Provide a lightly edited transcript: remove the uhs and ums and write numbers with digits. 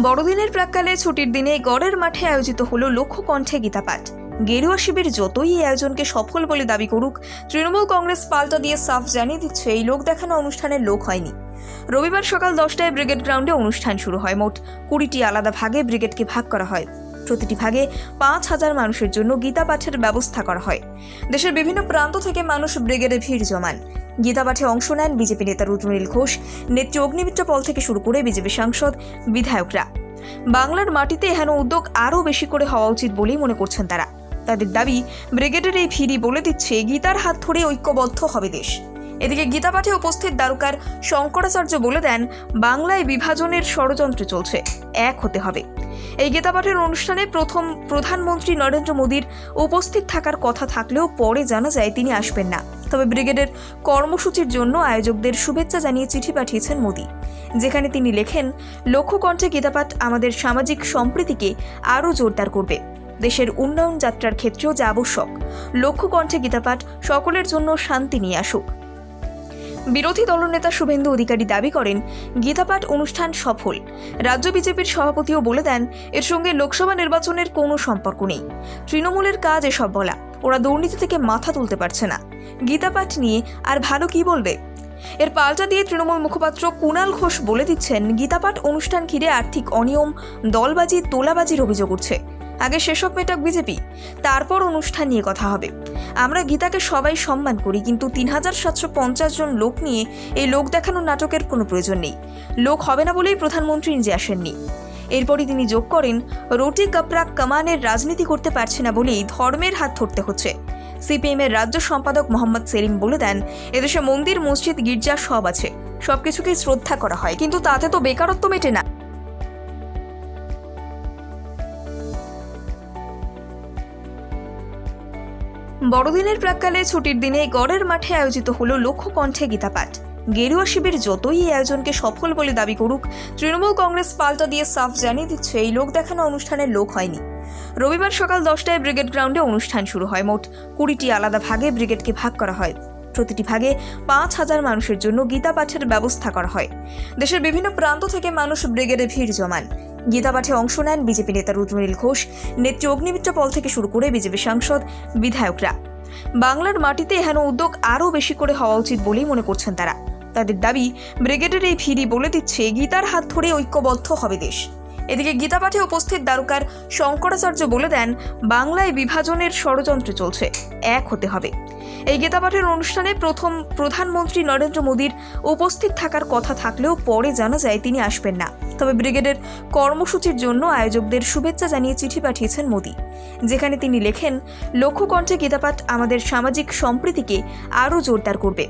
বড়দিনের প্রাক্কালে ছুটির দিনে গড়ের মাঠে আয়োজিত হলো লক্ষ্য কণ্ঠে গীতাপাঠ। গেরুয়া শিবির যতই এই আয়োজনকে সফল বলে দাবি করুক, তৃণমূল কংগ্রেস পাল্টা দিয়ে সাফ জানিয়ে দিচ্ছে এই লোক দেখানো অনুষ্ঠানের লোক হয়নি। রবিবার সকাল 10টায় ব্রিগেড গ্রাউন্ডে অনুষ্ঠান শুরু হয়। মোট 20টি আলাদা ভাগে ব্রিগেডকে ভাগ করা হয়। প্রতিটি ভাগে 5000 মানুষের জন্য গীতা পাঠের ব্যবস্থা করা হয়। দেশের বিভিন্ন প্রান্ত থেকে মানুষ ব্রিগেডে ভিড় জমান। গীতা পাঠে অংশ নেন বিজেপি নেতা রুদ্রনীল ঘোষ, নেত্রী অগ্নিমিত্র পল থেকে শুরু করে বিজেপি সাংসদ, বিধায়করা। বাংলার মাটিতে এহেন উদ্যোগ আরও বেশি করে হওয়া উচিত বলেই মনে করছেন তারা। তাদের দাবি, ব্রিগেডের এই ভিড়ই বলে দিচ্ছে গীতার হাত ধরে ঐক্যবদ্ধ হবে দেশ। এদিকে গীতা পাঠে উপস্থিত দ্বারকার শঙ্করাচার্য বলে দেন, বাংলায় বিভাজনের ষড়যন্ত্র চলছে, এক হতে হবে। এই গীতা পাঠের অনুষ্ঠানে প্রধানমন্ত্রী নরেন্দ্র মোদীর উপস্থিত থাকার কথা থাকলেও পরে জানা যায় তিনি আসবেন না। তবে ব্রিগেডের কর্মসূচির জন্য আয়োজকদের শুভেচ্ছা জানিয়ে চিঠি পাঠিয়েছেন মোদী, যেখানে তিনি লেখেন, লক্ষ্য কণ্ঠে গীতাপাঠ আমাদের সামাজিক সম্প্রীতিকে আরও জোরদার করবে। দেশের উন্নয়ন যাত্রার ক্ষেত্রেও যা আবশ্যক, লক্ষ্য কণ্ঠে গীতাপাঠ সকলের জন্য শান্তি নিয়ে আসুক। বিরোধী দলনেতা শুভেন্দু অধিকারী দাবি করেন, গীতাপাঠ অনুষ্ঠান সফল। রাজ্য বিজেপির সভাপতিও বলে দেন, এর সঙ্গে লোকসভা নির্বাচনের কোনো সম্পর্ক নেই। তৃণমূলের কাজ এসব বলা, ওরা দুর্নীতি থেকে মাথা তুলতে পারছে না। গীতাপাঠ নিয়ে আর ভালো কি বলবে? এর পাল্টা দিয়ে তৃণমূল মুখপাত্র কুণাল ঘোষ বলে দিচ্ছেন, গীতাপাঠ অনুষ্ঠান ঘিরে আর্থিক অনিয়ম, দলবাজি, তোলাবাজির অভিযোগ উঠছে। আগে সেসব মেটাক বিজেপি, তারপর অনুষ্ঠান নিয়ে কথা হবে। আমরা গীতাকে সবাই সম্মান করি, কিন্তু 3750 জন লোক নিয়ে এই লোক দেখানো নাটকের কোনো প্রয়োজন নেই। লোক হবে না বলেই প্রধানমন্ত্রী নিজে আসেননি। এরপরই তিনি যোগ করেন, রুটি কাপড়া কামানের রাজনীতি করতে পারছে না বলেই ধর্মের হাত ধরতে হচ্ছে। সিপিএমের রাজ্য সম্পাদক মোহাম্মদ সেলিম বলে দেন, এদেশে মন্দির, মসজিদ, গির্জা সব আছে, সবকিছুকেই শ্রদ্ধা করা হয়, কিন্তু তাতে তো বেকারত্ব মেটে না। বড়দিনের প্রাক্কালে ছুটির দিনে গড়ের মাঠে আয়োজিত হলো লক্ষ্য কণ্ঠে গীতাপাঠ। গেরুয়া শিবির যতই এই আয়োজনকে সফল বলে দাবি করুক, তৃণমূল কংগ্রেস পাল্টা দিয়ে সাফ জানিয়ে দিচ্ছে এই লোক দেখানো অনুষ্ঠানের লোক হয়নি। রবিবার সকাল 10টায় ব্রিগেড গ্রাউন্ডে অনুষ্ঠান শুরু হয়। মোট 20টি আলাদা ভাগে ব্রিগেডকে ভাগ করা হয়। প্রতিটি ভাগে 5000 মানুষের জন্য গীতা পাঠের ব্যবস্থা করা হয়। দেশের বিভিন্ন প্রান্ত থেকে মানুষ ব্রিগেডে ভিড় জমান। গীতা পাঠে অংশ নেন বিজেপি নেতা রুদ্রনীল ঘোষ, নেত্রী অগ্নিমিত্র পল থেকে শুরু করে বিজেপি সাংসদ, বিধায়করা। বাংলার মাটিতে এহেন উদ্যোগ আরও বেশি করে হওয়া উচিত বলেই মনে করছেন তারা। তাদের দাবি, ব্রিগেডের এই ভিড়ই বলে দিচ্ছে গীতার হাত ধরে ঐক্যবদ্ধ হবে দেশ। এদিকে গীতা পাঠে উপস্থিত দ্বারকার শঙ্করাচার্য বলে দেন, বাংলায় বিভাজনের ষড়যন্ত্র চলছে, এক হতে হবে। এই গীতা পাঠের অনুষ্ঠানে প্রধানমন্ত্রী নরেন্দ্র মোদীর উপস্থিত থাকার কথা থাকলেও পরে জানা যায় তিনি আসবেন না। তবে ব্রিগেডের কর্মসূচির জন্য আয়োজকদের শুভেচ্ছা জানিয়ে চিঠি পাঠিয়েছেন মোদী, যেখানে তিনি লেখেন, লক্ষ্য কণ্ঠে গীতাপাঠ আমাদের সামাজিক সম্প্রীতিকে আরও জোরদার করবে।